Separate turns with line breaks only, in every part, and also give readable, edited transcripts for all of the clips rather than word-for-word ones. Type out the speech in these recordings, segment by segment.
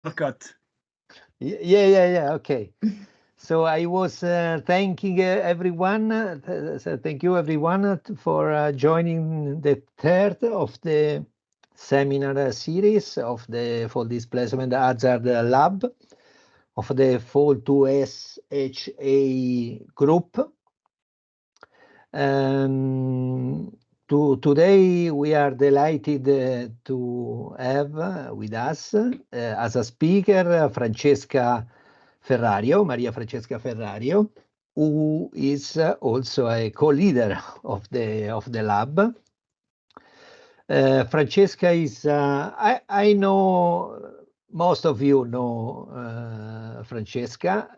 Forgot.
Yeah. Okay. So I was thanking everyone. So thank you everyone for joining the third of the seminar series of the Fall Displacement Hazard Lab of the Fall 2S HA group. Today we are delighted to have with us as a speaker Francesca Ferrario, Maria Francesca Ferrario, who is also a co-leader of the lab. Francesca is, I know most of you know Francesca.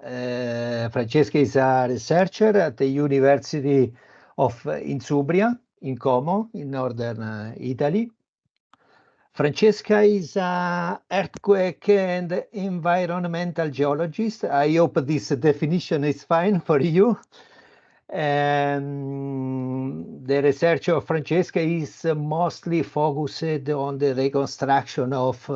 Francesca is a researcher at the University of Insubria in Como, in northern Italy. Francesca is an earthquake and environmental geologist. I hope this definition is fine for you. The research of Francesca is mostly focused on the reconstruction of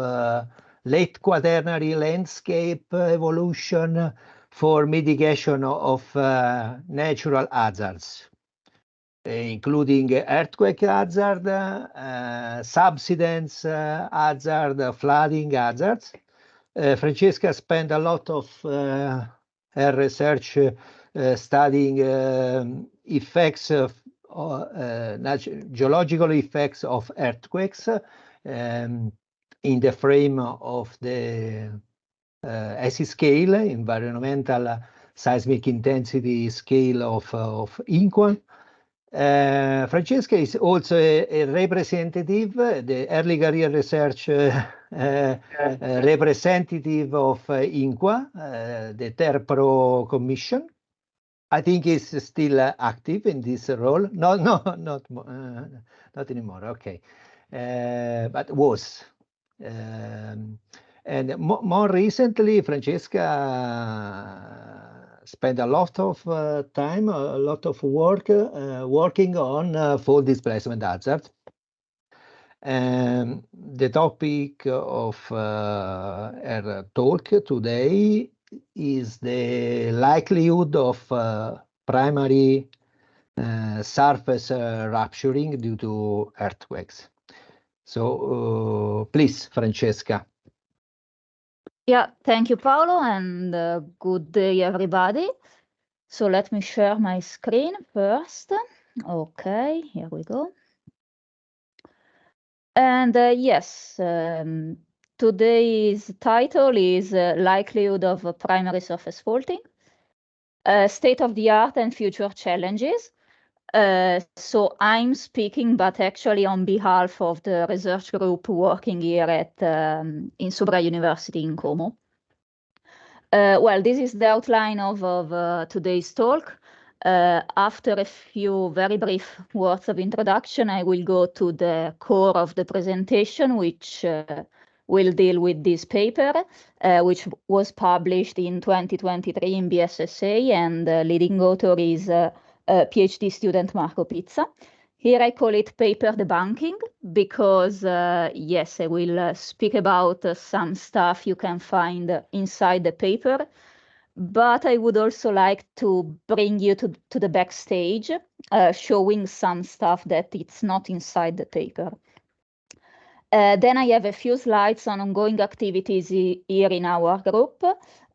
late quaternary landscape evolution for mitigation of natural hazards, including earthquake hazard, subsidence hazard, flooding hazards. Francesca spent a lot of her research studying effects of geological effects of earthquakes in the frame of the SI scale, environmental seismic intensity scale of INQUA. Francesca is also a representative, the early career research representative of INQUA, the TERPRO Commission. I think is still active in this role. No, not anymore. Okay, but was. And more recently, Francesca spent a lot of time, a lot of work working on fall displacement hazard. The topic of her talk today is the likelihood of primary surface rupturing due to earthquakes. So please, Francesca.
Yeah, thank you, Paolo, and good day, everybody. So let me share my screen first. Okay, here we go. And yes, today's title is Likelihood of Primary Surface Faulting, State of the Art and Future Challenges. So I'm speaking, but actually on behalf of the research group working here at Insubria University in Como. Well, this is the outline of today's talk. After a few very brief words of introduction, I will go to the core of the presentation, which will deal with this paper, which was published in 2023 in BSSA, and the leading author is PhD student Marco Pizza. Here I call it paper debunking because, yes, I will speak about some stuff you can find inside the paper, but I would also like to bring you to the backstage, showing some stuff that it's not inside the paper. Then I have a few slides on ongoing activities here in our group,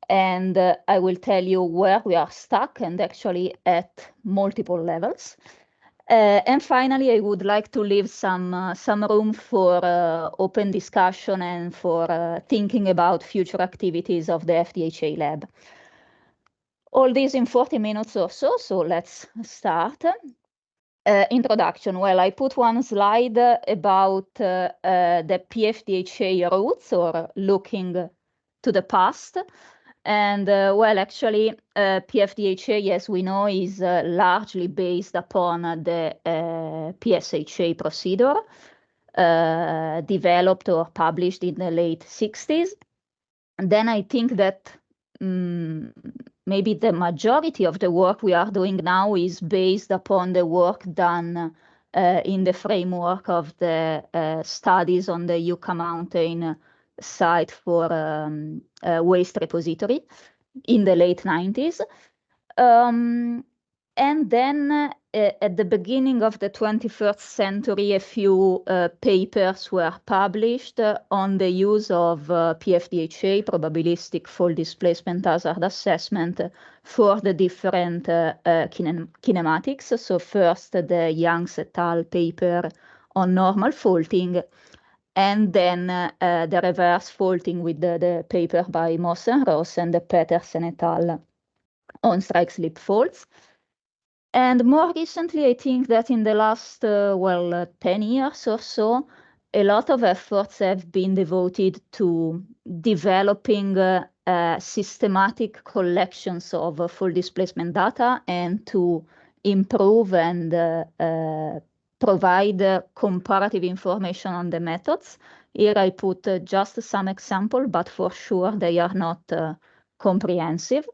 and I will tell you where we are stuck and actually at multiple levels. And finally, I would like to leave some room for open discussion and for thinking about future activities of the FDH Lab. All this in 40 minutes or so, so let's start. Introduction. Well, I put one slide about the PFDHA roots, or looking to the past. And well, actually, PFDHA, as we know, is largely based upon the PSHA procedure developed or published in the late 60s. And then I think that maybe the majority of the work we are doing now is based upon the work done in the framework of the studies on the Yucca Mountain site for waste repository in the late 90s. And then at the beginning of the 21st century, a few papers were published on the use of PFDHA, probabilistic fold displacement hazard assessment, for the different kinematics. So first the Youngs et al. Paper on normal faulting, and then the reverse faulting with the paper by Moss and Ross and the Petersen et al. On strike slip faults. And more recently, I think that in the last 10 years or so, a lot of efforts have been devoted to developing systematic collections of fold displacement data and to improve and provide comparative information on the methods. Here I put just some examples, but for sure they are not comprehensive.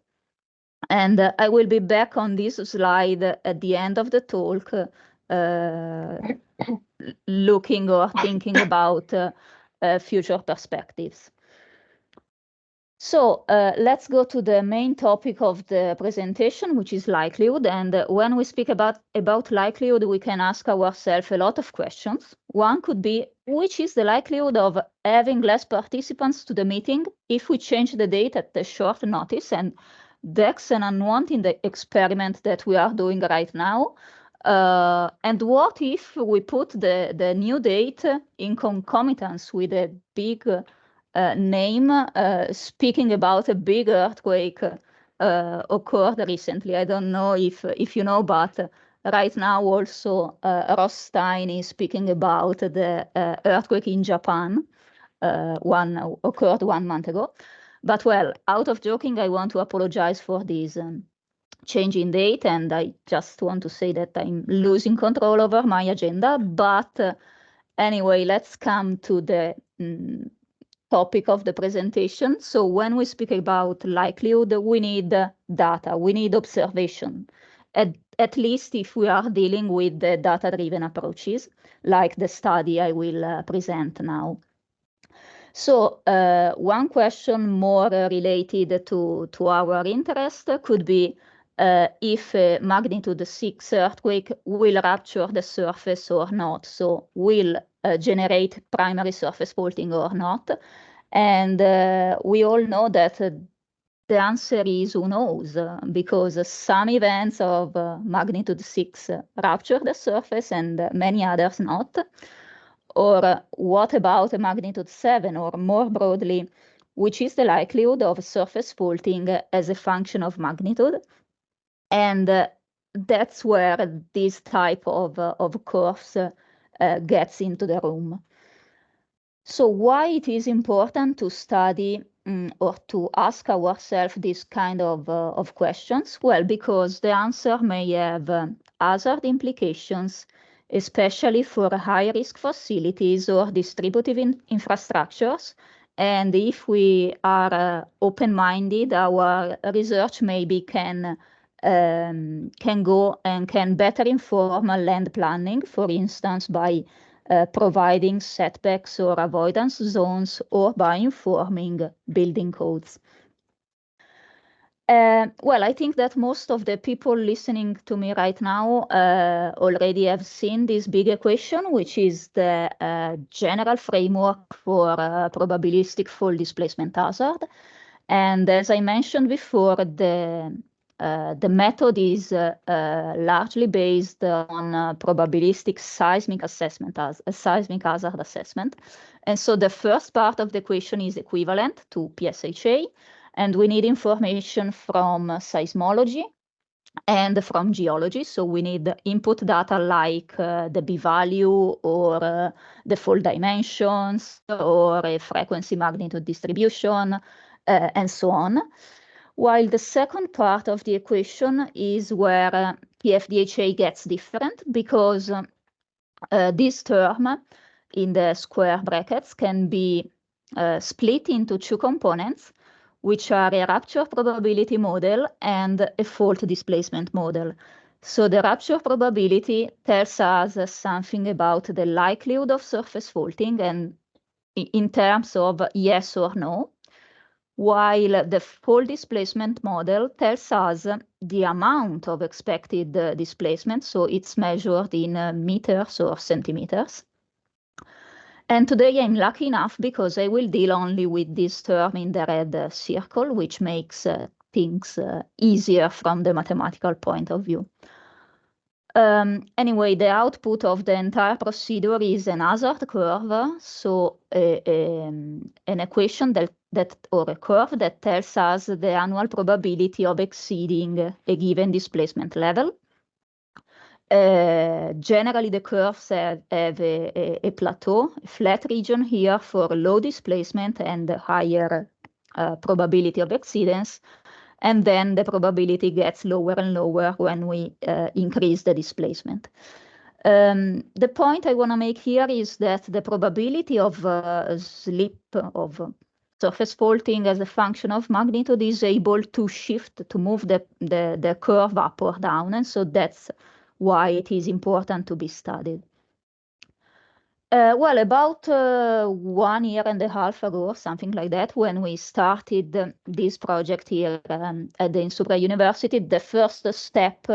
And I will be back on this slide at the end of the talk, looking or thinking about future perspectives. So let's go to the main topic of the presentation, which is likelihood. And when we speak about likelihood, we can ask ourselves a lot of questions. One could be, which is the likelihood of having less participants to the meeting if we change the date at the short notice? And that's an unwanted experiment that we are doing right now. And what if we put the new date in concomitance with a big name speaking about a big earthquake occurred recently? I don't know if you know, but right now also Ross Stein is speaking about the earthquake in Japan, occurred 1 month ago. But well, out of joking, I want to apologize for this change in date, and I just want to say that I'm losing control over my agenda. But anyway, let's come to the topic of the presentation. So when we speak about likelihood, we need data, we need observation, at least if we are dealing with the data-driven approaches, like the study I will present now. So one question more related to our interest could be if a magnitude 6 earthquake will rupture the surface or not. So will generate primary surface faulting or not. And we all know that the answer is who knows, because some events of magnitude 6 rupture the surface and many others not. Or what about a magnitude 7, or more broadly, which is the likelihood of surface faulting as a function of magnitude? And that's where this type of curves gets into the room. So why it is important to study or to ask ourselves this kind of questions? Well, because the answer may have hazard implications, especially for high-risk facilities or distributive infrastructures. And if we are open-minded, our research maybe can go and can better inform land planning, for instance, by providing setbacks or avoidance zones, or by informing building codes. Well, I think that most of the people listening to me right now already have seen this big equation, which is the general framework for probabilistic fold displacement hazard. And as I mentioned before, the method is largely based on probabilistic seismic assessment as a seismic hazard assessment. And so the first part of the equation is equivalent to PSHA, and we need information from seismology and from geology. So we need input data like the b-value or the fold dimensions or a frequency magnitude distribution and so on. While the second part of the equation is where PFDHA gets different, because this term in the square brackets can be split into two components, which are a rupture probability model and a fault displacement model. So the rupture probability tells us something about the likelihood of surface faulting, and in terms of yes or no, while the fold displacement model tells us the amount of expected displacement, so it's measured in meters or centimeters. And today I'm lucky enough because I will deal only with this term in the red circle, which makes things easier from the mathematical point of view. Anyway, the output of the entire procedure is an hazard curve, so an equation or a curve that tells us the annual probability of exceeding a given displacement level. Generally, the curves have a plateau, a flat region here for low displacement and higher probability of exceedance. And then the probability gets lower and lower when we increase the displacement. The point I want to make here is that the probability of slip of surface faulting as a function of magnitude is able to shift, to move the curve up or down, and so that's why it is important to be studied. Well, about 1.5 years ago, or something like that, when we started this project here at the Insubria University, the first step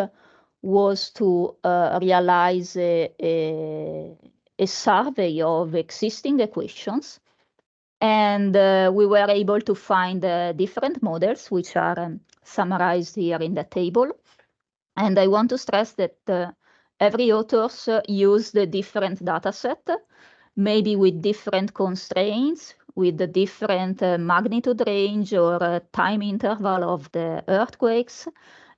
was to realize a survey of existing equations. And we were able to find different models, which are summarized here in the table. And I want to stress that every author used a different data set, maybe with different constraints, with a different magnitude range or time interval of the earthquakes.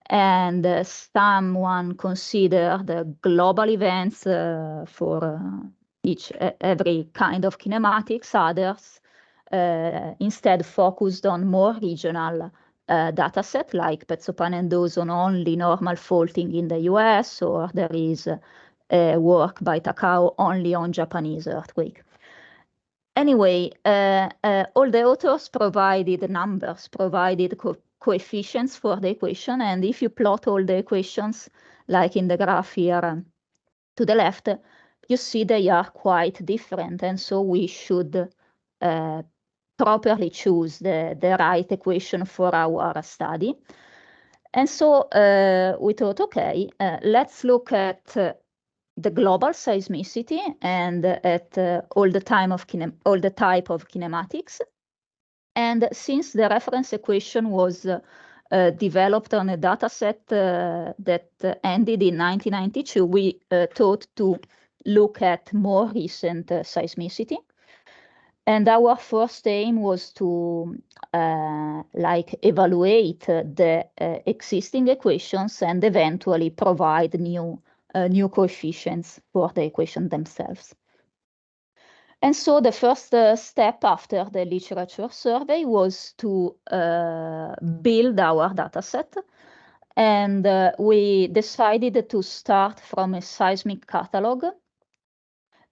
And someone considered the global events for every kind of kinematics, others instead focused on more regional data set, like Pezzopan and Dawson only normal faulting in the US, or there is work by Takao only on Japanese earthquake. Anyway, all the authors provided numbers, provided coefficients for the equation, and if you plot all the equations, like in the graph here to the left, you see they are quite different, and so we should properly choose the right equation for our study. And so we thought, okay, let's look at the global seismicity and at all the type of kinematics. And since the reference equation was developed on a data set that ended in 1992, we thought to look at more recent seismicity. And our first aim was to evaluate the existing equations and eventually provide new coefficients for the equation themselves. And so the first step after the literature survey was to build our dataset. And we decided to start from a seismic catalog,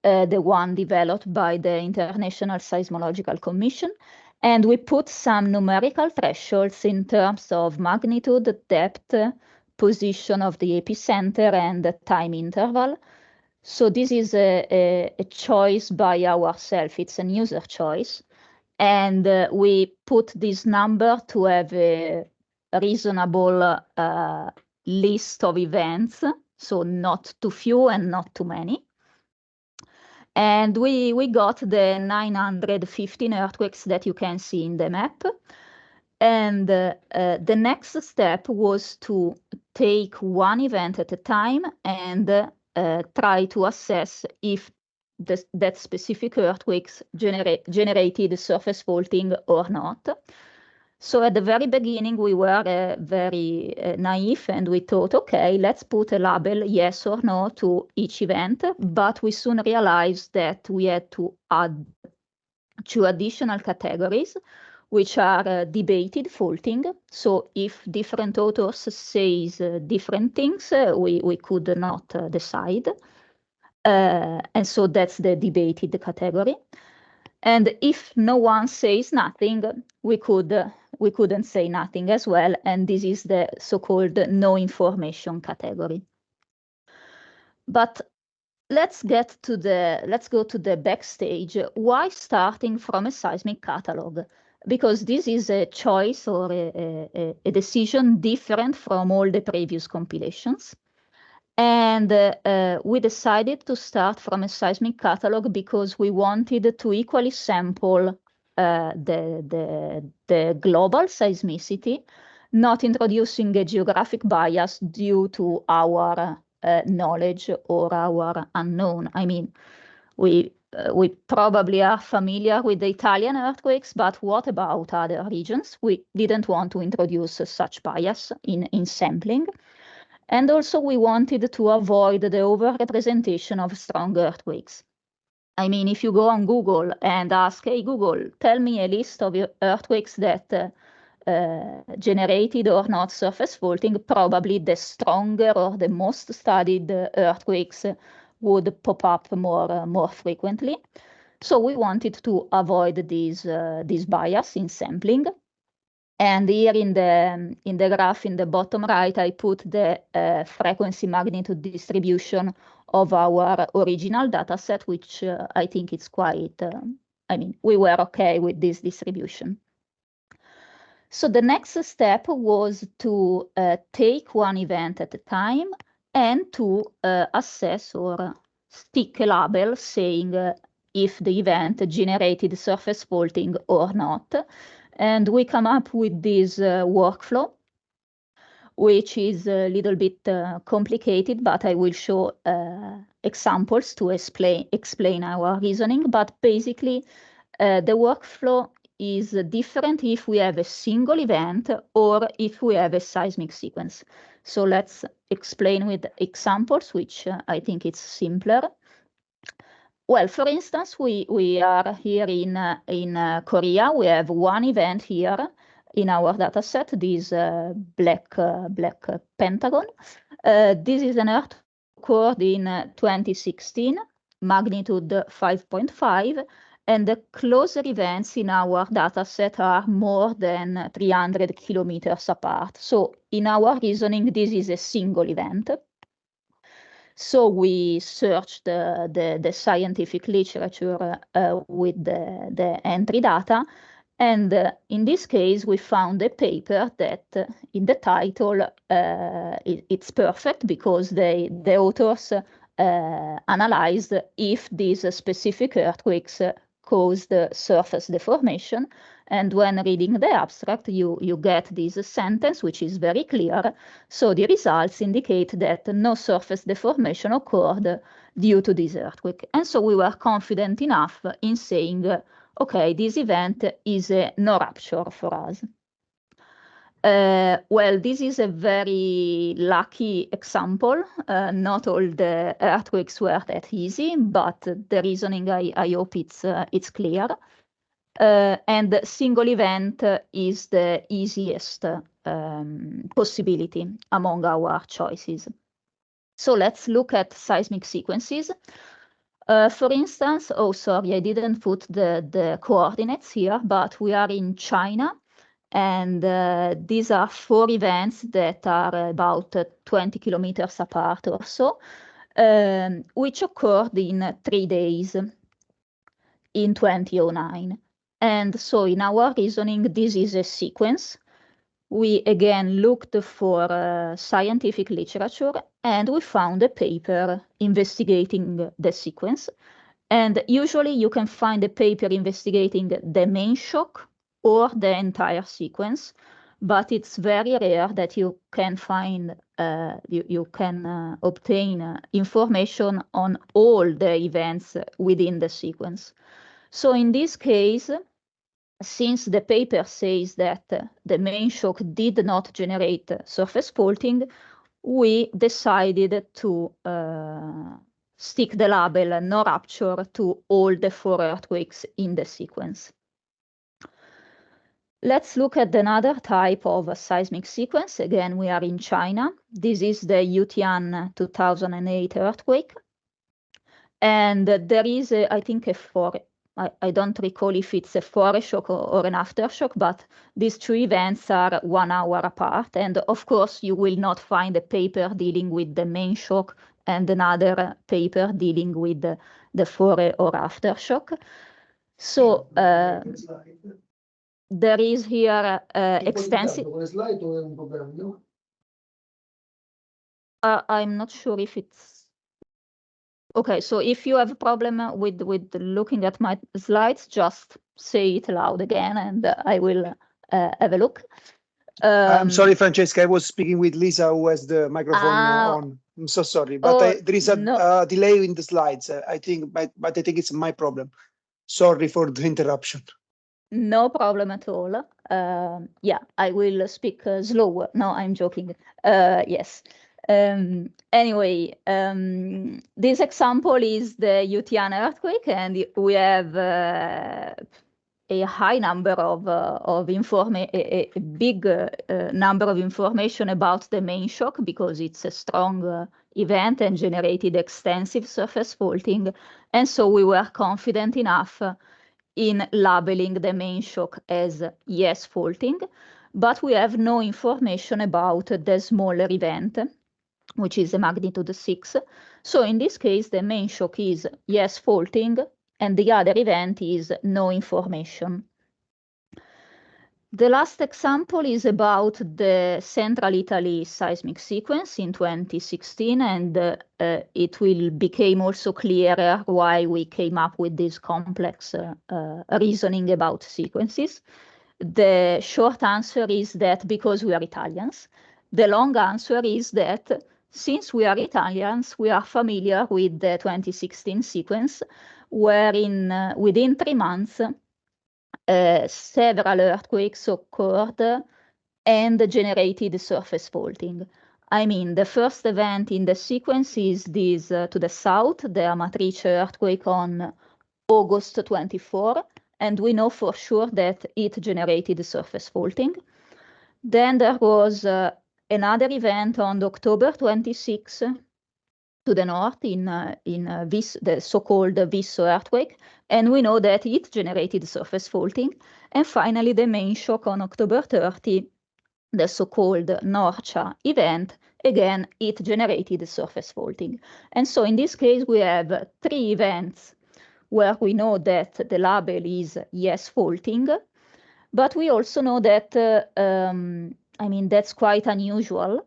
the one developed by the International Seismological Commission. And we put some numerical thresholds in terms of magnitude, depth, position of the epicenter, and the time interval. So this is a choice by ourselves. It's a user choice. And we put this number to have a reasonable list of events, so not too few and not too many. And we got the 915 earthquakes that you can see in the map. And the next step was to take one event at a time and try to assess if that specific earthquakes generated surface faulting or not. So at the very beginning, we were very naive, and we thought, okay, let's put a label yes or no to each event. But we soon realized that we had to add 2 additional categories, which are debated faulting. So if different authors say different things, we could not decide. And so that's the debated category. And if no one says nothing, we couldn't say nothing as well. And this is the so-called no information category. But let's go to the backstage. Why starting from a seismic catalog? Because this is a choice or a decision different from all the previous compilations. And we decided to start from a seismic catalog because we wanted to equally sample the global seismicity, not introducing a geographic bias due to our knowledge or our unknown. I mean, we probably are familiar with the Italian earthquakes, but what about other regions? We didn't want to introduce such bias in sampling. And also we wanted to avoid the overrepresentation of strong earthquakes. I mean, if you go on Google and ask, hey, Google, tell me a list of earthquakes that generated or not surface faulting, probably the stronger or the most studied earthquakes would pop up more frequently. So we wanted to avoid this bias in sampling. And here in the graph in the bottom right, I put the frequency magnitude distribution of our original data set, which I think it's quite, I mean, we were okay with this distribution. So the next step was to take one event at a time and to assess or stick a label saying if the event generated surface faulting or not. And we come up with this workflow, which is a little bit complicated, but I will show examples to explain our reasoning. But basically, the workflow is different if we have a single event or if we have a seismic sequence. So let's explain with examples, which I think it's simpler. Well, for instance, we are here in Korea. We have one event here in our data set, this black pentagon. This is an earthquake occurred in 2016, magnitude 5.5, and the closer events in our data set are more than 300 kilometers apart. So in our reasoning, this is a single event. So we searched the scientific literature with the entry data. And in this case, we found a paper that in the title, it's perfect because the authors analyzed if these specific earthquakes caused surface deformation. And when reading the abstract, you get this sentence, which is very clear. So the results indicate that no surface deformation occurred due to this earthquake. And so we were confident enough in saying, okay, this event is a no rupture for us. Well, this is a very lucky example. Not all the earthquakes were that easy, but the reasoning, I hope it's clear. And single event is the easiest possibility among our choices. So let's look at seismic sequences. For instance, oh, sorry, I didn't put the coordinates here, but we are in China. And these are 4 events that are about 20 kilometers apart or so, which occurred in 3 days in 2009. And so in our reasoning, this is a sequence. We again looked for scientific literature and we found a paper investigating the sequence. And usually you can find a paper investigating the main shock or the entire sequence, but it's very rare that you can find, you can obtain information on all the events within the sequence. So in this case, since the paper says that the main shock did not generate surface faulting, we decided to stick the label no rupture to all the 4 earthquakes in the sequence. Let's look at another type of seismic sequence. Again, we are in China. This is the Yutian 2008 earthquake. And there is, I think, I don't recall if it's a foreshock or an aftershock, but these 2 events are 1 hour apart. And of course, you will not find a paper dealing with the main shock and another paper dealing with the before or aftershock. So there is here extensive. I'm not sure if it's okay. So if you have a problem with looking at my slides, just say it loud again, and I will have a look.
I'm sorry, Francesca. I was speaking with Lisa, who has the microphone on. I'm so sorry, but there is a delay in the slides. I think, but I think it's my problem. Sorry for the interruption.
No problem at all. Yeah, I will speak slower. No, I'm joking. Yes. Anyway, this example is the Yutian earthquake, and we have a high number of information, a big number of information about the main shock, because it's a strong event and generated extensive surface faulting. And so we were confident enough in labeling the main shock as yes faulting, but we have no information about the smaller event, which is a magnitude 6. So in this case, the main shock is yes faulting, and the other event is no information. The last example is about the Central Italy seismic sequence in 2016, and it will become also clearer why we came up with this complex reasoning about sequences. The short answer is that because we are Italians. The long answer is that since we are Italians, we are familiar with the 2016 sequence, wherein within 3 months, several earthquakes occurred and generated surface faulting. I mean, the first event in the sequence is this to the south, the Amatrice earthquake on August 24, and we know for sure that it generated surface faulting. Then there was another event on October 26 to the north in the so-called Visso earthquake, and we know that it generated surface faulting. And finally, the main shock on October 30, the so-called Norcia event, again, it generated surface faulting. And so in this case, we have 3 events where we know that the label is yes faulting, but we also know that, I mean, that's quite unusual,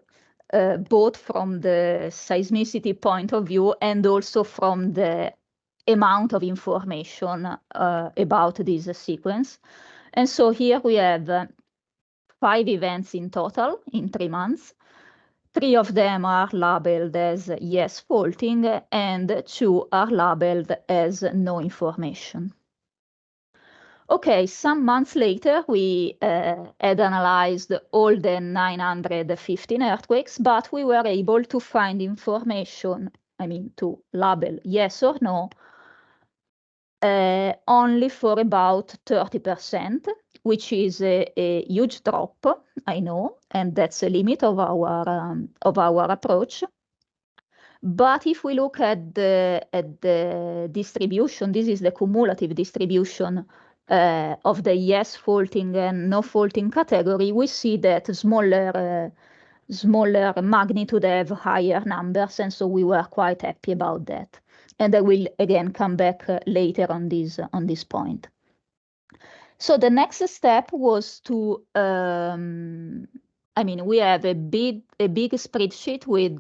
both from the seismicity point of view and also from the amount of information about this sequence. And so here we have 5 events in total in 3 months. 3 of them are labeled as yes faulting, and 2 are labeled as no information. Okay, some months later, we had analyzed all the 915 earthquakes, but we were able to find information, I mean, to label yes or no, only for about 30%, which is a huge drop, I know, and that's the limit of our approach. But if we look at the distribution, this is the cumulative distribution of the yes faulting and no faulting category, we see that smaller magnitude have higher numbers, and so we were quite happy about that. And I will again come back later on this point. So the next step was to, I mean, we have a big spreadsheet with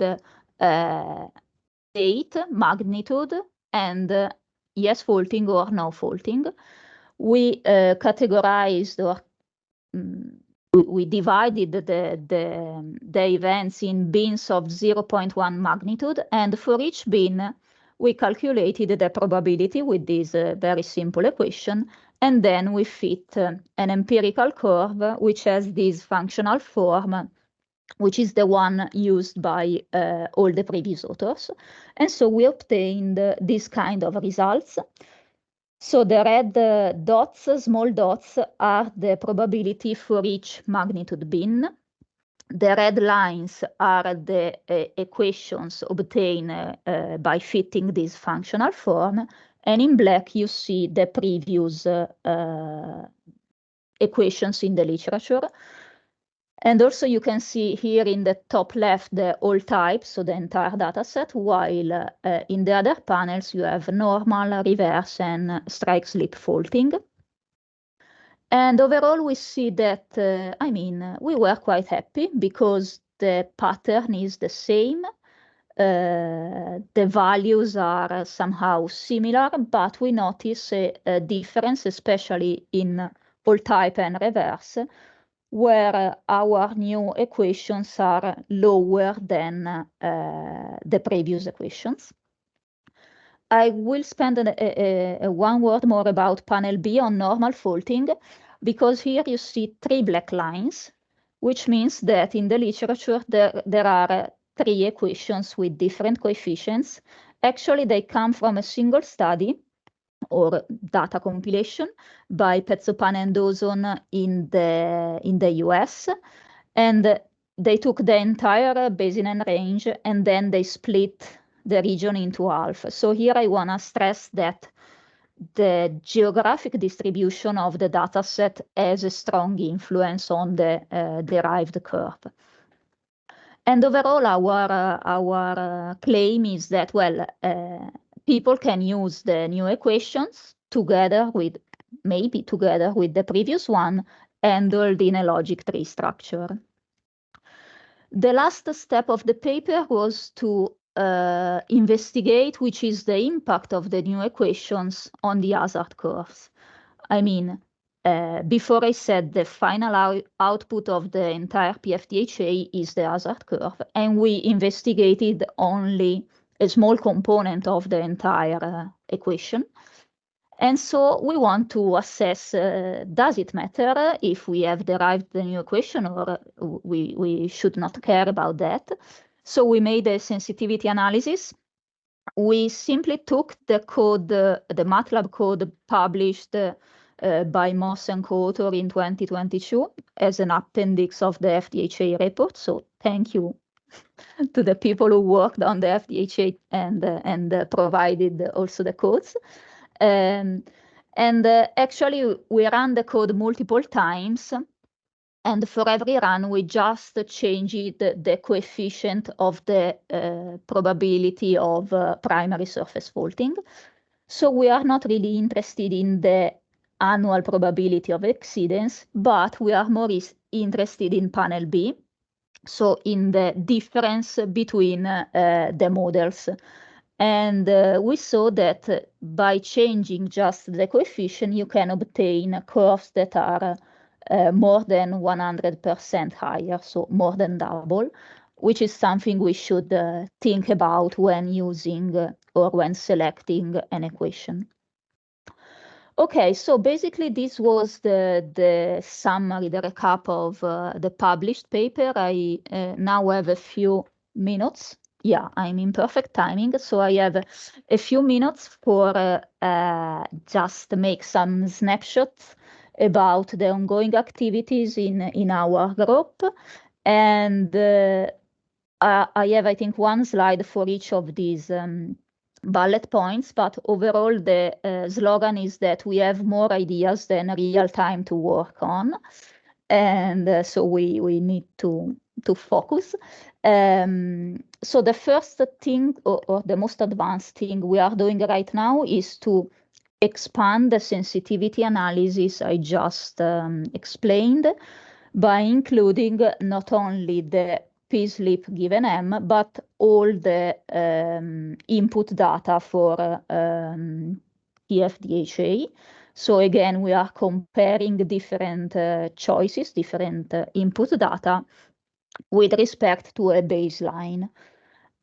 date, magnitude, and yes faulting or no faulting. We categorized, or we divided the events in bins of 0.1 magnitude, and for each bin we calculated the probability with this very simple equation, and then we fit an empirical curve which has this functional form, which is the one used by all the previous authors. And so we obtained this kind of results. So the red dots, small dots, are the probability for each magnitude bin. The red lines are the equations obtained by fitting this functional form. And in black, you see the previous equations in the literature. And also you can see here in the top left the all types, so the entire data set, while in the other panels you have normal, reverse, and strike slip faulting. And overall we see that, we were quite happy because the pattern is the same. The values are somehow similar, but we notice a difference, especially in all type and reverse, where our new equations are lower than the previous equations. I will spend one word more about panel B on normal faulting, because here you see 3 black lines, which means that in the literature there are 3 equations with different coefficients. Actually, they come from a single study or data compilation by Pezzopan and Dawson in the US, and they took the entire basin and range and then they split the region into half. So here I want to stress that the geographic distribution of the data set has a strong influence on the derived curve. And overall, our claim is that, well, people can use the new equations together with the previous one, handled in a logic tree structure. The last step of the paper was to investigate which is the impact of the new equations on the hazard curves. I mean, before I said the final output of the entire PFDHA is the hazard curve, and we investigated only a small component of the entire equation. And so we want to assess, does it matter if we have derived the new equation, or we should not care about that? So we made a sensitivity analysis. We simply took the code, the MATLAB code published by Moss and co-author in 2022 as an appendix of the FDHA report. So thank you to the people who worked on the FDHA and provided also the codes. Actually, we ran the code multiple times, and for every run, we just changed the coefficient of the probability of primary surface faulting. So we are not really interested in the annual probability of exceedance, but we are more interested in panel B, so in the difference between the models. And we saw that by changing just the coefficient, you can obtain curves that are more than 100% higher, so more than double, which is something we should think about when using or when selecting an equation. Okay, so basically this was the summary, the recap of the published paper. I now have a few minutes. Yeah, I'm in perfect timing, so I have a few minutes for just to make some snapshots about the ongoing activities in our group. And I have, I think, one slide for each of these bullet points, but overall the slogan is that we have more ideas than real time to work on. And so we need to focus. So the first thing, or the most advanced thing we are doing right now, is to expand the sensitivity analysis I just explained by including not only the p-slip given M, but all the input data for PFDHA. So again, we are comparing different choices, different input data with respect to a baseline.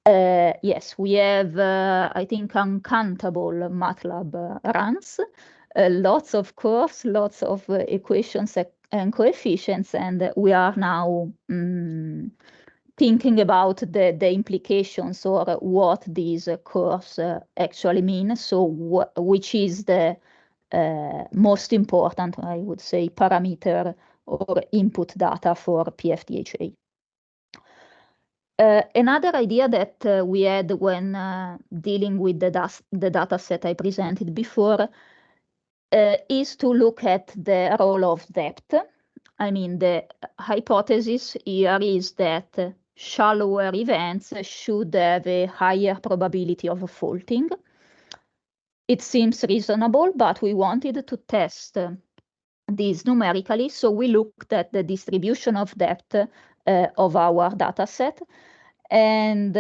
Yes, we have, I think, uncountable MATLAB runs, lots of curves, lots of equations and coefficients, and we are now thinking about the implications, or what these curves actually mean. So which is the most important, I would say, parameter or input data for PFDHA. Another idea that we had when dealing with the data set I presented before is to look at the role of depth. I mean, the hypothesis here is that shallower events should have a higher probability of faulting. It seems reasonable, but we wanted to test this numerically, so we looked at the distribution of depth of our data set. And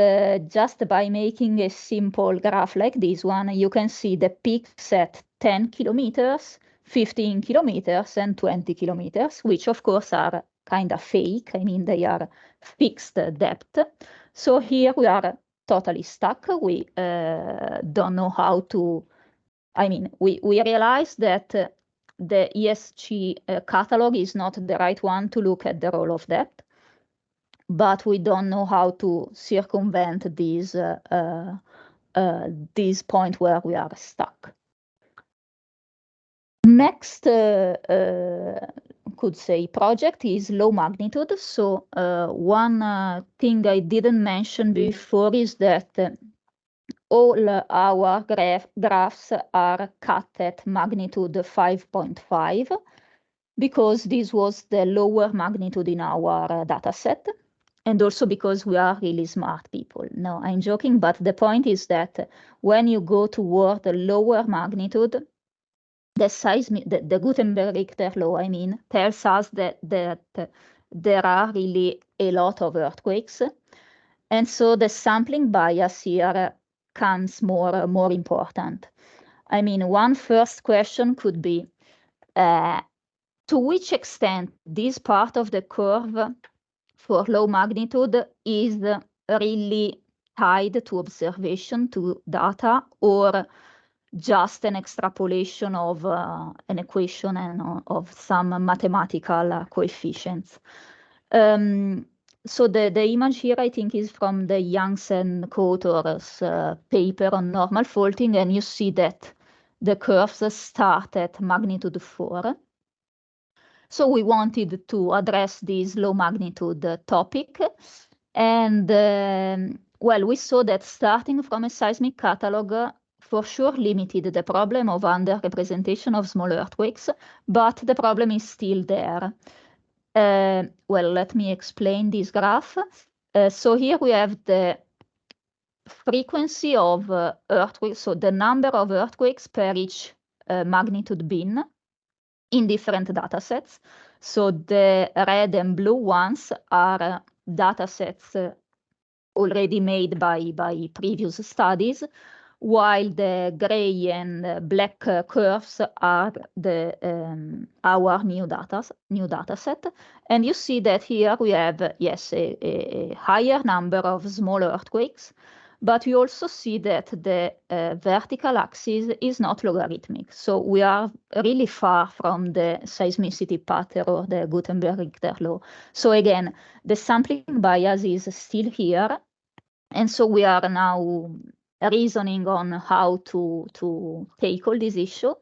just by making a simple graph like this one, you can see the peaks at 10 kilometers, 15 kilometers, and 20 kilometers, which of course are kind of fake. I mean, they are fixed depth. So here we are totally stuck. We don't know how to, I mean, we realize that the ESG catalog is not the right one to look at the role of depth, but we don't know how to circumvent this point where we are stuck. Next, could say project is low magnitude. So one thing I didn't mention before is that all our graphs are cut at magnitude 5.5 because this was the lower magnitude in our data set. And also because we are really smart people. No, I'm joking, but the point is that when you go toward the lower magnitude, the Gutenberg Richter law, I mean, tells us that there are really a lot of earthquakes. And so the sampling bias here comes more important. I mean, one first question could be, to which extent this part of the curve for low magnitude is really tied to observation, to data, or just an extrapolation of an equation and of some mathematical coefficients. So the image here, I think, is from the Youngs and co-authors paper on normal faulting, and you see that the curves start at magnitude 4. So we wanted to address this low magnitude topic. And well, we saw that starting from a seismic catalog for sure limited the problem of underrepresentation of small earthquakes, but the problem is still there. Well, let me explain this graph. So here we have the frequency of earthquakes, so the number of earthquakes per each magnitude bin in different data sets. So the red and blue ones are data sets already made by previous studies, while the gray and black curves are our new data set. And you see that here we have, yes, a higher number of small earthquakes, but we also see that the vertical axis is not logarithmic. So we are really far from the seismicity pattern or the Gutenberg Richter law. So again, the sampling bias is still here. And so we are now reasoning on how to tackle this issue.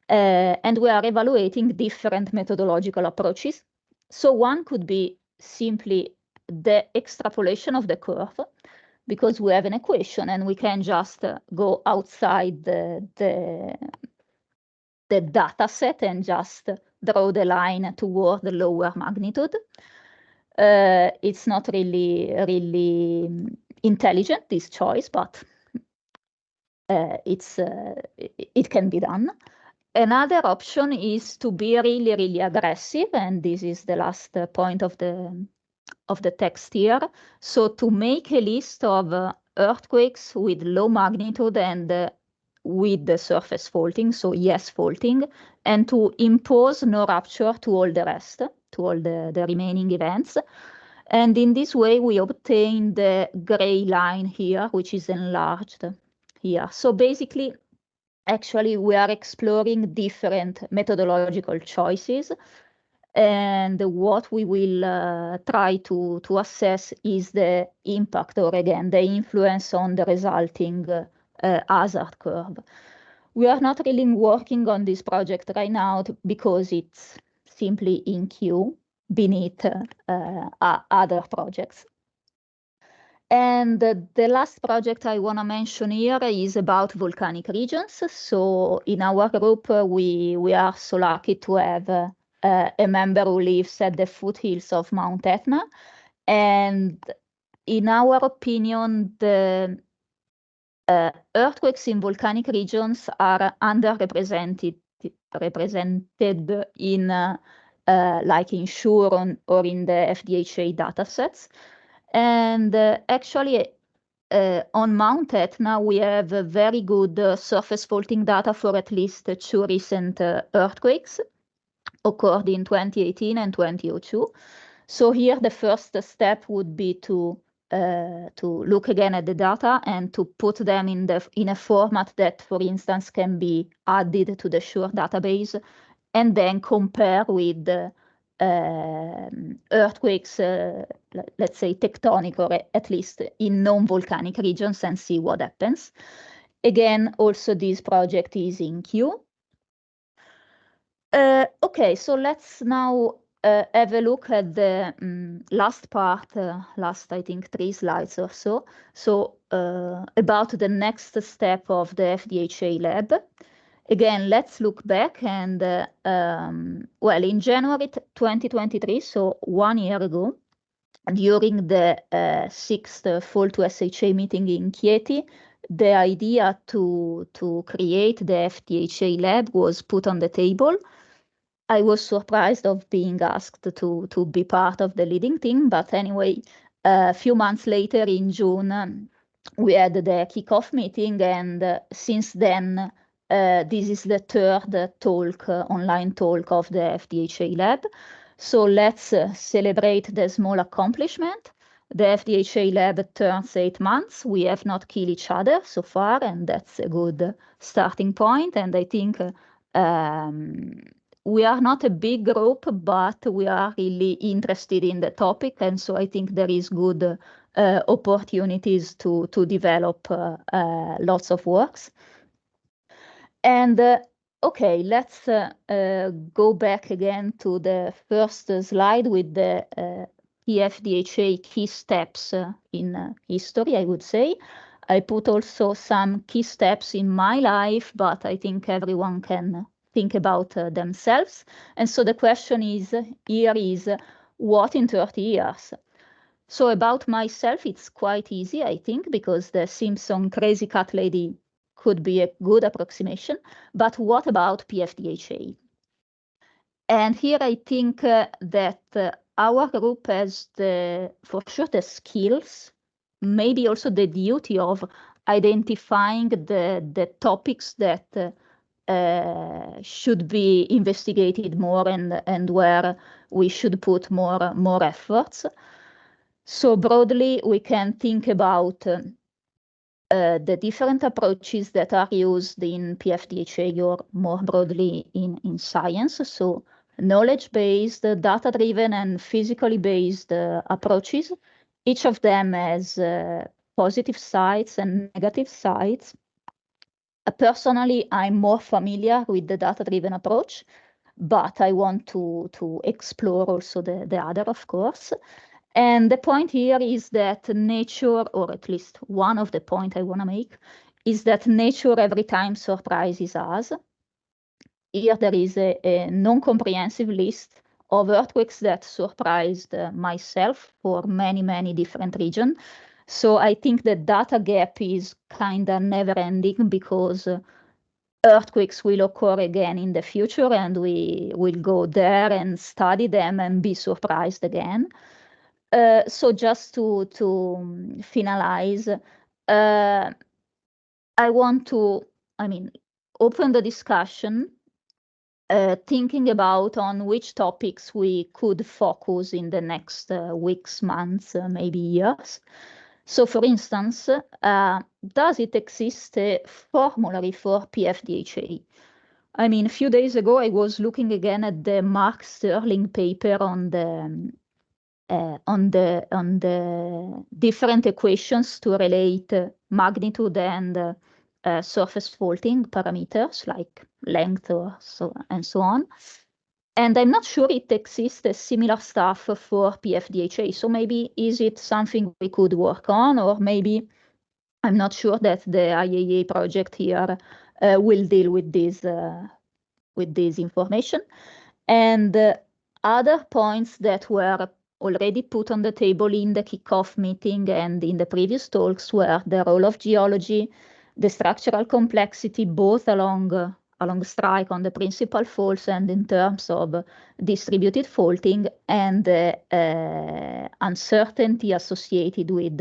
And we are evaluating different methodological approaches. So one could be simply the extrapolation of the curve, because we have an equation and we can just go outside the data set and just draw the line toward the lower magnitude. It's not really intelligent, this choice, but it can be done. Another option is to be really aggressive, and this is the last point of the text here. So to make a list of earthquakes with low magnitude and with the surface faulting, so yes faulting, and to impose no rupture to all the rest, to all the remaining events. And in this way, we obtain the gray line here, which is enlarged here. So basically, actually, we are exploring different methodological choices. And what we will try to assess is the impact, or again, the influence on the resulting hazard curve. We are not really working on this project right now because it's simply in queue beneath other projects. And the last project I want to mention here is about volcanic regions. So in our group, we are so lucky to have a member who lives at the foothills of Mount Etna. And in our opinion, the earthquakes in volcanic regions are underrepresented in like in SURE or in the FDHA datasets. And actually, on Mount Etna, we have very good surface faulting data for at least 2 recent earthquakes occurred in 2018 and 2002. So here the first step would be to look again at the data and to put them in a format that, for instance, can be added to the SURE database, and then compare with earthquakes, let's say tectonic, or at least in non-volcanic regions, and see what happens. Again, also this project is in queue. Okay, so let's now have a look at the last part, last, I think, 3 slides or so. So about the next step of the FDHA lab. Again, let's look back and, well, in January 2023, so 1 year ago, during the 6th Fall to SHA meeting in Chieti, the idea to create the FDHA lab was put on the table. I was surprised of being asked to be part of the leading team, but anyway, a few months later in June, we had the kickoff meeting, and since then, this is the 3rd talk, online talk of the FDHA lab. So let's celebrate the small accomplishment. The FDHA lab turns 8 months. We have not killed each other so far, and that's a good starting point. And I think we are not a big group, but we are really interested in the topic. And so I think there is good opportunities to develop lots of works. And okay, let's go back again to the first slide with the FDHA key steps in history, I would say. I put also some key steps in my life, but I think everyone can think about themselves. And so the question is, here is, what in 30 years? So about myself, it's quite easy, I think, because the Simpson crazy cat lady could be a good approximation. But what about PFDHA? And here I think that our group has for sure the skills, maybe also the duty of identifying the topics that should be investigated more, and where we should put more efforts. So broadly, we can think about the different approaches that are used in PFDHA or more broadly in science. So knowledge-based, data-driven, and physically based approaches. Each of them has positive sides and negative sides. Personally, I'm more familiar with the data-driven approach, but I want to explore also the other, of course. And the point here is that nature, or at least one of the points I want to make, is that nature every time surprises us. Here there is a non-comprehensive list of earthquakes that surprised myself for many, many different regions. So I think the data gap is kind of never-ending, because earthquakes will occur again in the future, and we will go there and study them and be surprised again. So just to finalize, I want to, open the discussion, thinking about on which topics we could focus in the next weeks, months, maybe years. So for instance, does it exist a formulary for PFDHA? A few days ago, I was looking again at the Mark Sterling paper on the different equations to relate magnitude and surface faulting parameters like length or so on. And I'm not sure it exists a similar stuff for PFDHA. So maybe is it something we could work on, or maybe I'm not sure that the IAEA project here will deal with this information. And other points that were already put on the table in the kickoff meeting and in the previous talks were the role of geology, the structural complexity, both along strike on the principal faults and in terms of distributed faulting, and uncertainty associated with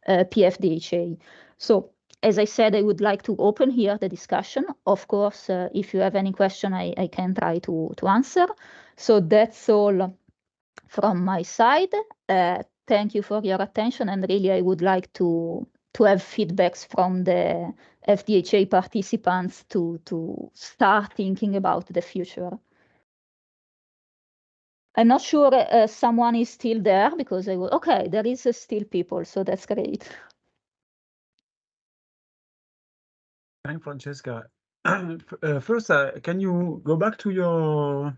PFDHA. So, as I said, I would like to open here the discussion. Of course, if you have any question, I can try to answer. So that's all from my side. Thank you for your attention, and really I would like to have feedbacks from the FDHA participants to start thinking about the future. I'm not sure someone is still there, because okay, there is still people, so that's great.
Thanks, Francesca. First, can you go back to your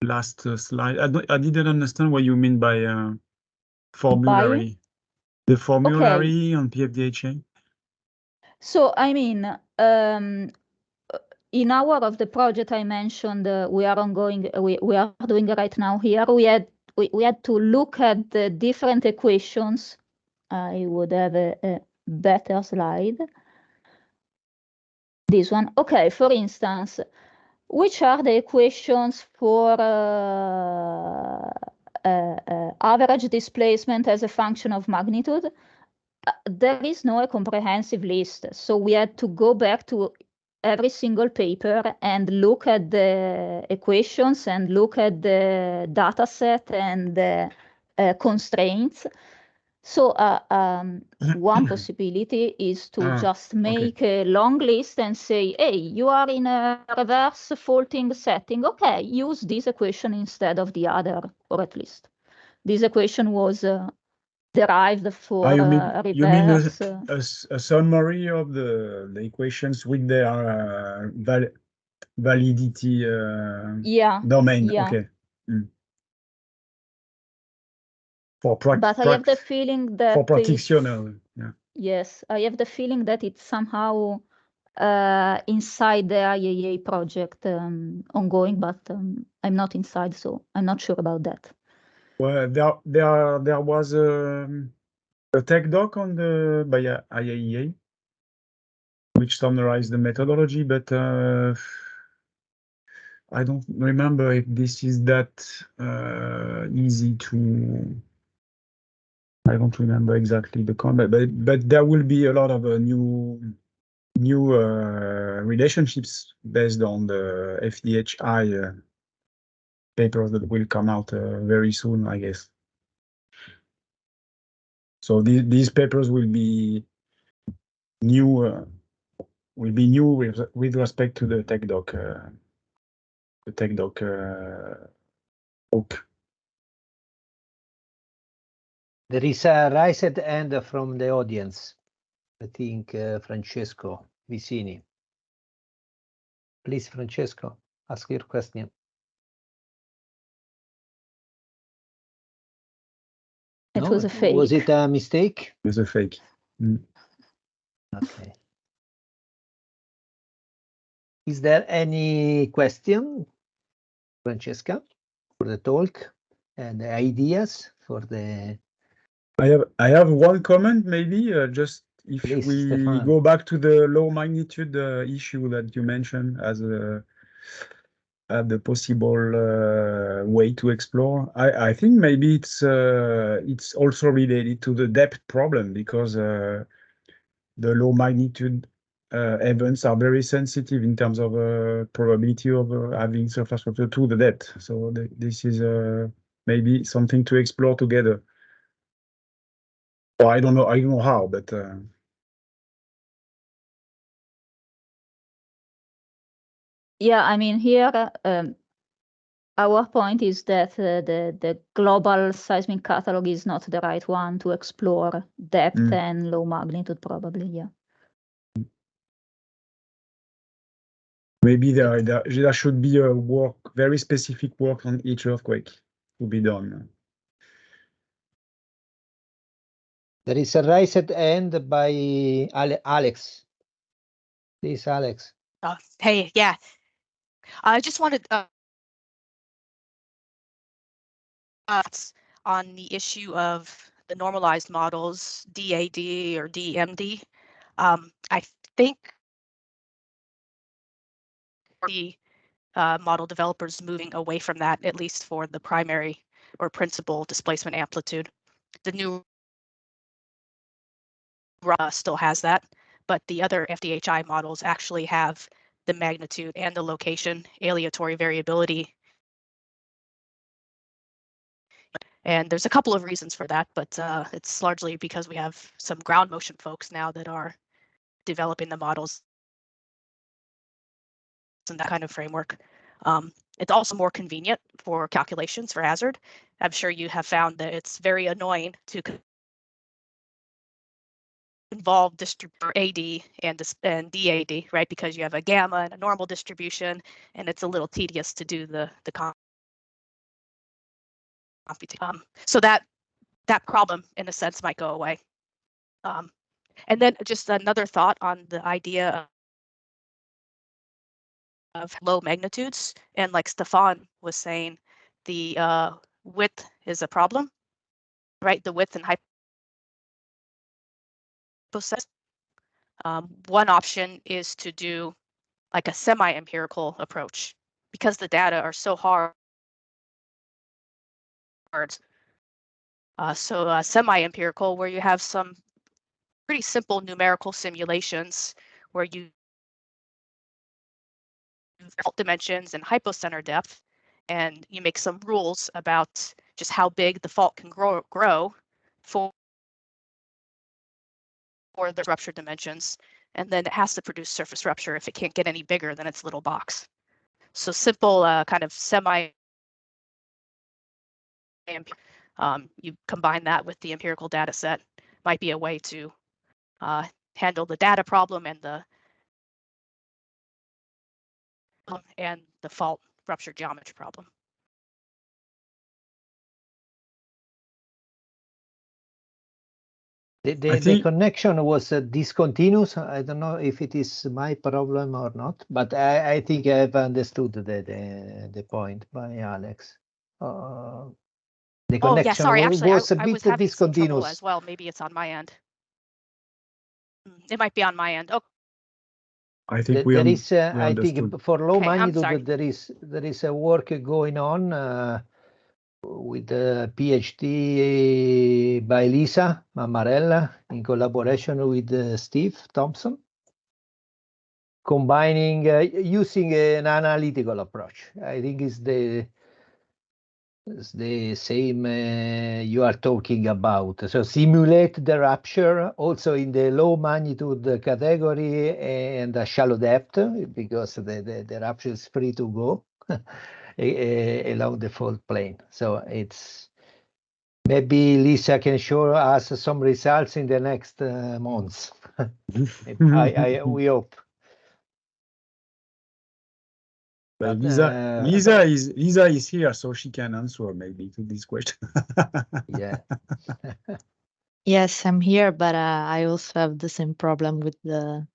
last slide? I didn't understand what you mean by formulary. The formulary on PFDHA. So
I mean, in our of the project I mentioned, we are ongoing. We are doing right now here. We had to look at the different equations. I would have a better slide. This one. Okay, for instance, which are the equations for average displacement as a function of magnitude? There is no comprehensive list, so we had to go back to every single paper and look at the equations and look at the data set and the constraints. So one possibility is to just make a long list and say, hey, you are in a reverse faulting setting. Okay, use this equation instead of the other, or at least this equation was derived for reverse.
You mean a summary of the equations with their validity domain?
Yeah.
Okay.
But I have the feeling that
for practitioner,
yes, I have the feeling that it's somehow inside the IAA project ongoing, but I'm not inside, so I'm not sure about that.
Well, there was a tech doc on by IAEA, which summarized the methodology, but I don't remember if this is that easy to. I don't remember exactly the comment, but there will be a lot of new relationships based on the FDHI papers that will come out very soon, I guess. So these papers will be new. With respect to the tech doc. Book.
There is a raised hand from the audience. I think Francesco Vicini. Please, Francesco, ask your question.
It was a fake.
Was it a mistake?
It was a fake.
Okay. Is there any question, Francesca, for the talk and the ideas for the?
I have one comment, maybe just if
Please,
we
Stefan.
go back to the low magnitude issue that you mentioned as the possible way to explore. I think maybe it's also related to the depth problem, because the low magnitude events are very sensitive in terms of probability of having surface structure to the depth. So this is maybe something to explore together. Well, I don't know how, but
yeah, I mean, here our point is that the global seismic catalog is not the right one to explore depth and low magnitude, probably. Yeah.
Maybe there should be a very specific work on each earthquake to be done.
There is a raised hand by Alex. Please, Alex.
Oh, hey, yeah. I just wanted on the issue of the normalized models, DAD or DMD. I think the model developers moving away from that, at least for the primary or principal displacement amplitude. The new still has that, but the other FDHI models actually have the magnitude and the location aleatory variability. And there's a couple of reasons for that, but it's largely because we have some ground motion folks now that are developing the models in that kind of framework. It's also more convenient for calculations for hazard. I'm sure you have found that it's very annoying to involve distributor AD and DAD, right? Because you have a gamma and a normal distribution, and it's a little tedious to do the computation. So that problem, in a sense, might go away. And then just another thought on the idea of low magnitudes, and like Stefan was saying, the width is a problem, right? The width and hypothesis. One option is to do like a semi-empirical approach, because the data are so hard. So semi-empirical, where you have some pretty simple numerical simulations where you fault dimensions and hypocenter depth, and you make some rules about just how big the fault can grow for the rupture dimensions, and then it has to produce surface rupture if it can't get any bigger than its little box. So simple kind of semi you combine that with the empirical data set, might be a way to handle the data problem and the fault rupture geometry problem.
The connection was discontinuous. I don't know if it is my problem or not, but I think I've understood the point by Alex. The connection
sorry. Actually,
was a
I
bit
was having some trouble
discontinuous
as well. Maybe it's on my end. It might be on my end. Oh,
I think
there is.
we
I think for low magnitude there is a work going on with the PhD by Lisa Mammarella in collaboration with Steve Thompson, combining using an analytical approach. I think it's the same you are talking about. So simulate the rupture also in the low magnitude category and a shallow depth, because the rupture is free to go along the fault plane. So it's maybe Lisa can show us some results in the next months. We hope.
But Lisa is here, so she can answer maybe to this question.
Yeah.
Yes, I'm here, but I also have the same problem with the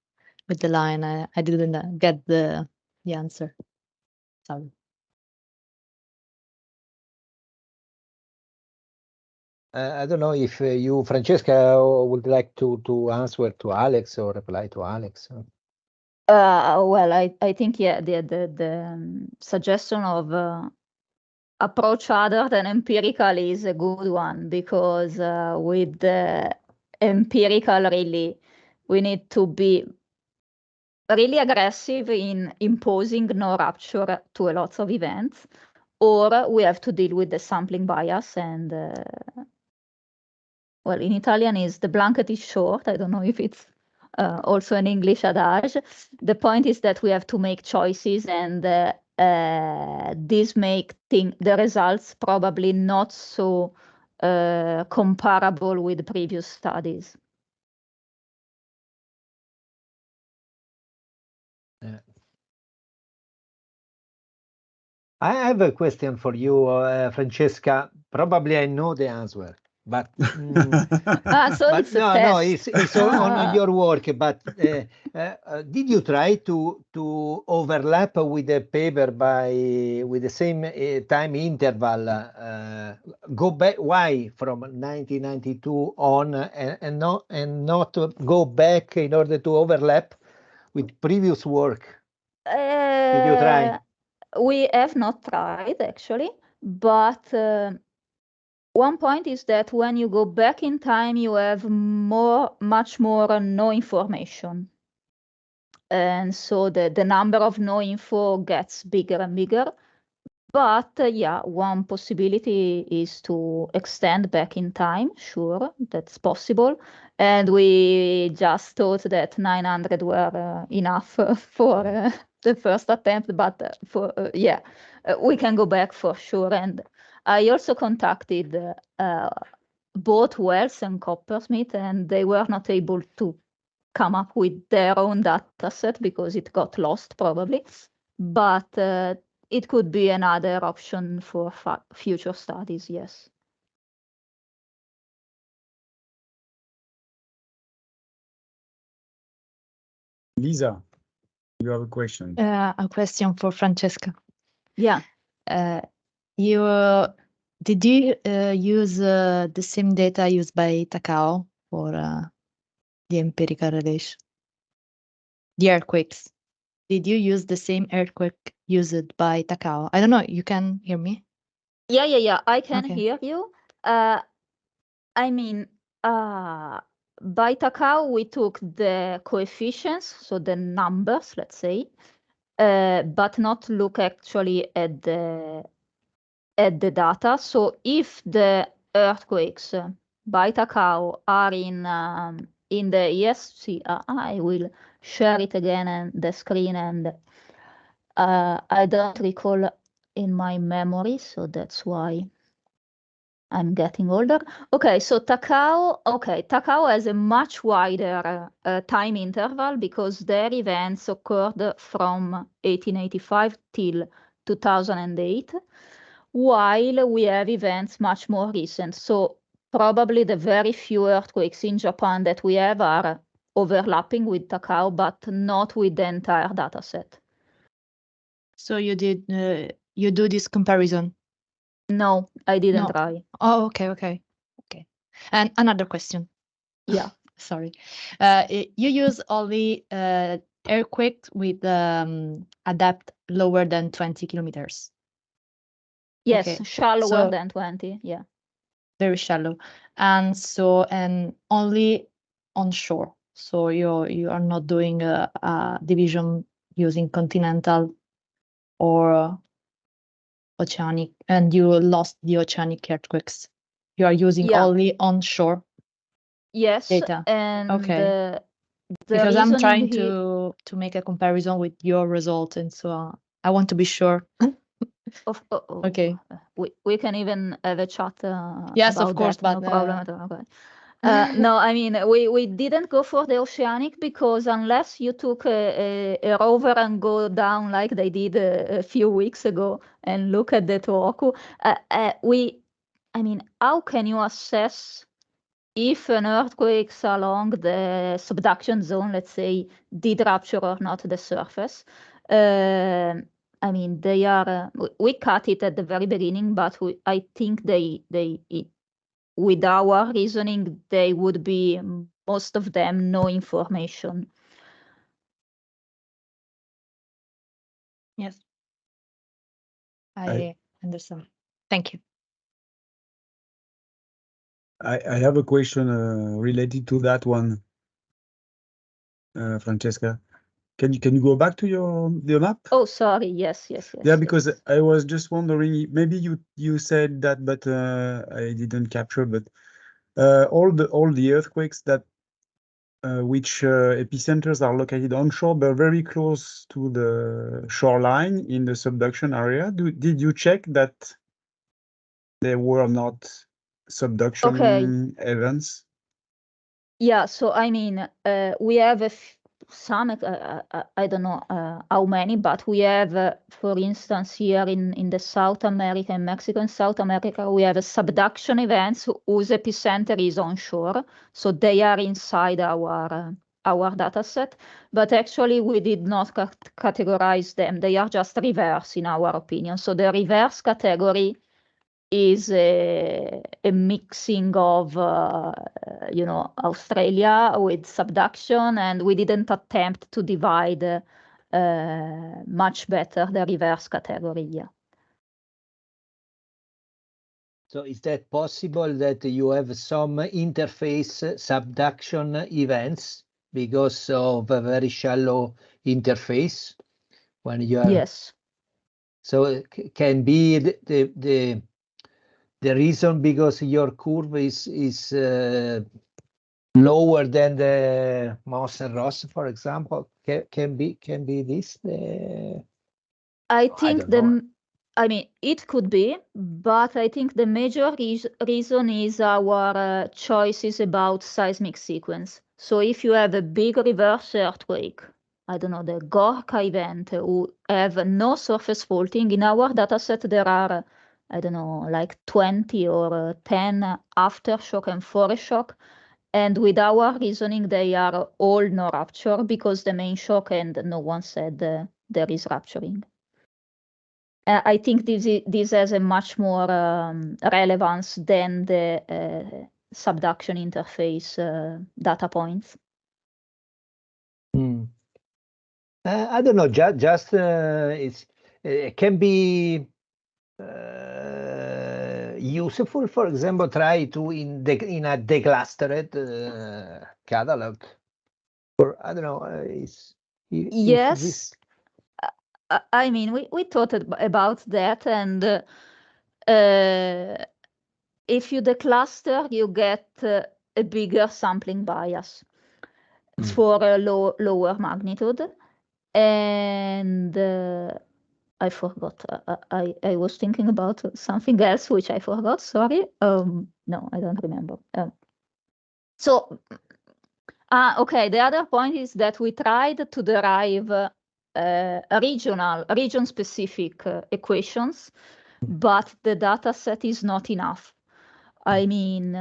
line. I didn't get the answer. Sorry.
I don't know if you, Francesca, would like to answer to Alex or reply to Alex.
Well, I think, yeah, the suggestion of approach other than empirical is a good one, because with the empirical, really, we need to be really aggressive in imposing no rupture to a lot of events, or we have to deal with the sampling bias. And well, in Italian is the blanket is short. I don't know if it's also an English adage. The point is that we have to make choices, and this make the results probably not so comparable with previous studies.
Yeah. I have a question for you, Francesca. Probably I know the answer, but
So
but
it's a
no,
test.
it's on your work. But did you try to overlap with the paper with the same time interval? Go back? Why from 1992 on, and not go back in order to overlap with previous work? Did you try?
We have not tried actually, but one point is that when you go back in time, you have much more no information. And so the number of no info gets bigger and bigger. But yeah, one possibility is to extend back in time. Sure, that's possible. And we just thought that 900 were enough for the first attempt, but we can go back for sure. And I also contacted both Wells and Coppersmith, and they were not able to come up with their own data set because it got lost probably. But it could be another option for future studies, yes.
Lisa, you have a question.
A question for Francesca.
Yeah.
Did you use the same data used by Takao for the empirical relation? The earthquakes. Did you use the same earthquake used by Takao? I don't know. You can hear me?
Yeah. I can
Okay.
hear you. I mean, by Takao, we took the coefficients, so the numbers, let's say, but not look actually at the data. So if the earthquakes by Takao are in the ESC, I will share it again and the screen, and I don't recall in my memory, so that's why I'm getting older. Okay, so Takao has a much wider time interval because their events occurred from 1885 till 2008, while we have events much more recent. So probably the very few earthquakes in Japan that we have are overlapping with Takao, but not with the entire data set.
So you do this comparison?
No, I didn't try.
Oh, okay. And another question.
Yeah.
Sorry. You use only earthquake with a depth lower than 20 kilometers.
Yes,
Okay.
shallower than 20, yeah.
Very shallow. And only onshore. So you are not doing a division using continental or oceanic, and you lost the oceanic earthquakes. You are using only onshore data.
And
okay.
The
because I'm trying
here...
to make a comparison with your result, and so I want to be sure. Okay.
We can even have a chat
yes,
about
of course,
that,
but
no problem at all. Okay. No, I mean, we didn't go for the oceanic because unless you took a rover and go down like they did a few weeks ago and look at the Tohoku, I mean, how can you assess if an earthquake along the subduction zone, let's say, did rupture or not the surface? I mean, they are. We cut it at the very beginning, but I think with our reasoning, they would be most of them no information.
Yes, I understand. Thank you.
I have a question related to that one, Francesca. Can you go back to your map?
Oh, sorry. Yes.
Yeah, because I was just wondering, maybe you said that, but I didn't capture. But all the earthquakes that which epicenters are located onshore, but very close to the shoreline in the subduction area. Did you check that there were not subduction events?
Yeah, so I mean, we have some, I don't know how many, but we have, for instance, here in the South America, in Mexico and South America, we have subduction events whose epicenter is onshore. So they are inside our data set, but actually we did not categorize them. They are just reverse in our opinion. So the reverse category is a mixing of, Australia with subduction, and we didn't attempt to divide much better the reverse category. Yeah.
So is that possible that you have some interface subduction events because of a very shallow interface when you are?
Yes.
So it can be the reason because your curve is lower than the Moss and Ross, for example. Can be this.
I think I mean, it could be, but I think the major reason is our choices about seismic sequence. So if you have a big reverse earthquake, I don't know, the Gorka event, who have no surface faulting, in our dataset there are, I don't know, like 20 or 10 aftershock and foreshock. And with our reasoning, they are all no rupture because the main shock and no one said there is rupturing. I think this has a much more relevance than the subduction interface data points.
I don't know. Just it can be useful. For example, try to in a declustered catalog, or I don't know.
Yes. I mean, we thought about that, and if you decluster, you get a bigger sampling bias for a lower magnitude. And I forgot. I was thinking about something else, which I forgot. Sorry. No, I don't remember. Okay. The other point is that we tried to derive region-specific equations, but the data set is not enough. I mean,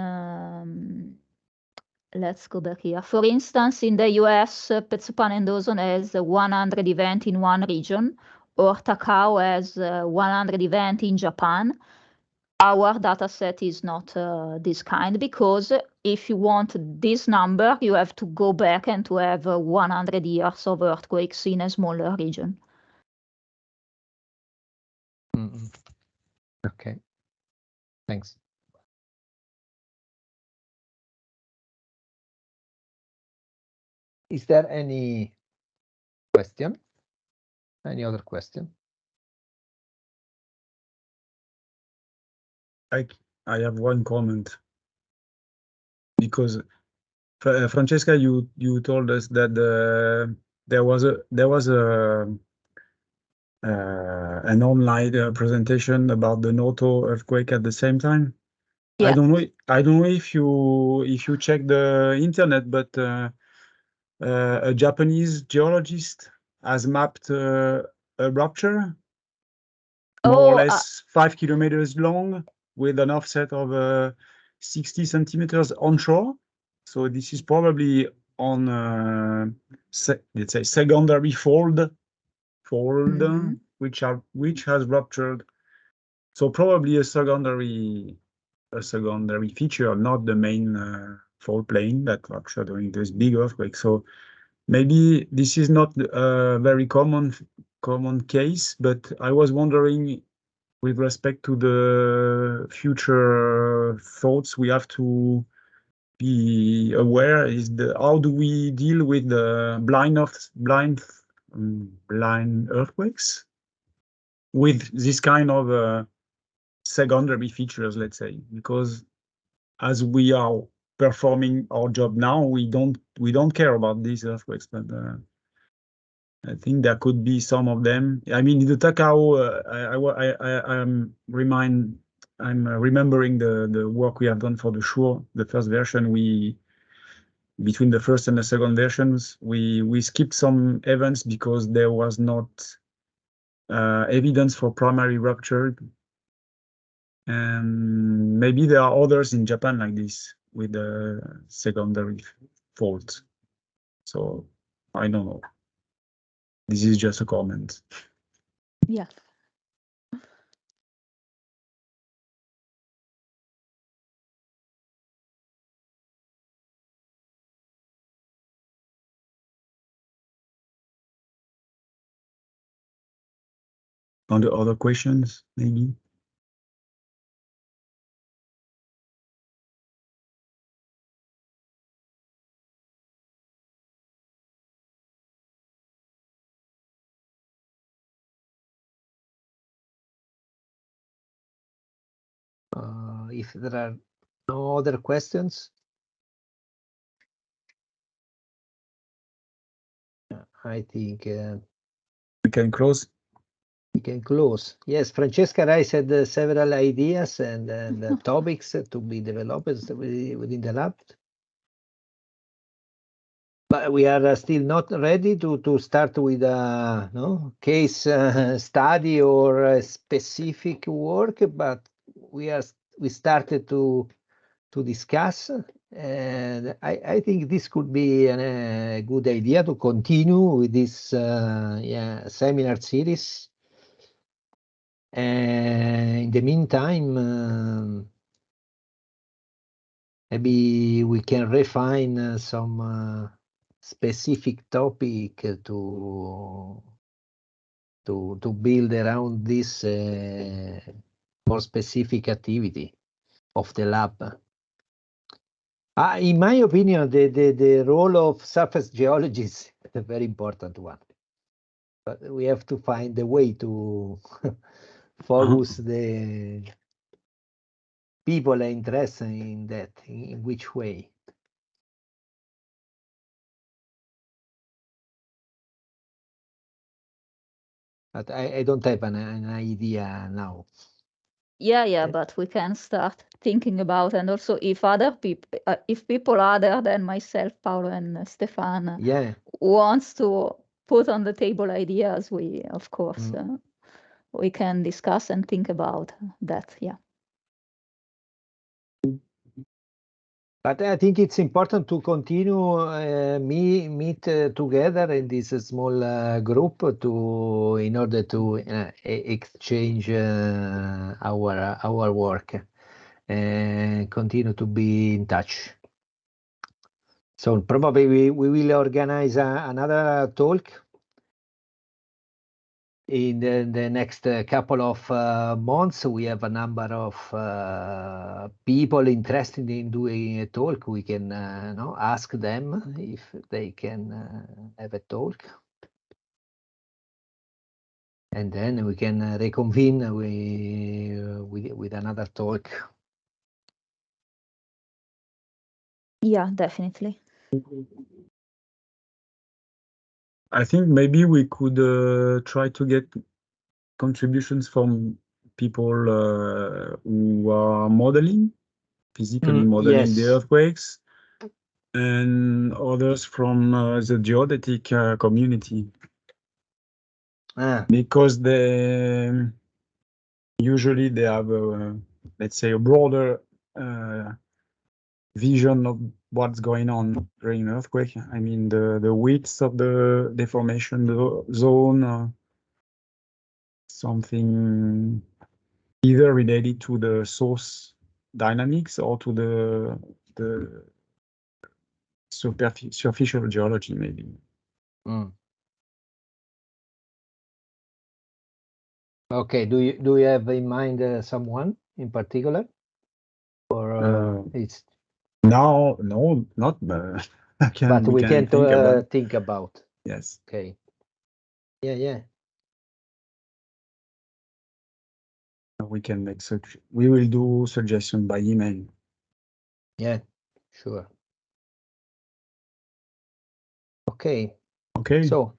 let's go back here. For instance, in the US, Petsupan and Ozone has 100 events in one region, or Takao has 100 events in Japan. Our data set is not this kind, because if you want this number, you have to go back and to have 100 years of earthquakes in a smaller region.
Okay, thanks. Is there any question? Any other question?
I have one comment, because Francesca, you told us that there was an online presentation about the Noto earthquake at the same time.
Yeah.
I don't know if you check the internet, but a Japanese geologist has mapped a rupture more or less 5 kilometers long with an offset of 60 centimeters onshore. So this is probably on let's say secondary fold, which has ruptured. So probably a secondary feature, not the main fault plane that ruptured during this big earthquake. So maybe this is not a very common case, but I was wondering, with respect to the future thoughts we have to be aware, is how do we deal with the blind earthquakes with this kind of secondary features, let's say, because as we are performing our job now, we don't care about these earthquakes, but I think there could be some of them. I mean, in the Takao, I'm remembering the work we have done for the Shure, the first version. We between the first and the second versions, we skipped some events because there was not evidence for primary rupture. And maybe there are others in Japan like this with the secondary fault. So I don't know. This is just a comment.
Yeah.
On the other questions, maybe?
If there are no other questions, I think
we can close.
We can close. Yes, Francesca raised several ideas and topics to be developed within the lab. But we are still not ready to start with a case study or a specific work, but we started to discuss, and I think this could be a good idea to continue with this seminar series. In the meantime, maybe we can refine some specific topic to build around this more specific activity of the lab. In my opinion, the role of surface geologists is a very important one. But we have to find a way to focus the people interested in that, in which way. But I don't have an idea now.
Yeah, but we can start thinking about, and also if other people, if people other than myself, Paolo and Stefan, wants to put on the table ideas, we of course we can discuss and think about that. Yeah.
But I think it's important to continue meet together in this small group in order to exchange our work and continue to be in touch. So probably we will organize another talk in the next couple of months. We have a number of people interested in doing a talk. We can ask them if they can have a talk. And then we can reconvene with another talk.
Yeah, definitely.
I think maybe we could try to get contributions from people who are modeling, physically modeling the earthquakes, and others from the geodetic community. Because usually they have, let's say, a broader vision of what's going on during an earthquake. I mean, the width of the deformation zone, something either related to the source dynamics or to the superficial geology, maybe.
Okay. Do you have in mind someone in particular, or it's
no, not.
But we can think about.
Yes.
Okay. Yeah.
We can make such. We will do suggestion by email.
Yeah, sure. Okay. So,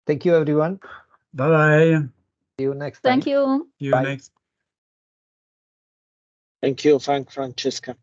thank you, everyone.
Bye.
See you next time.
Thank you.
See you
Bye.
next.
Thank you, Francesca.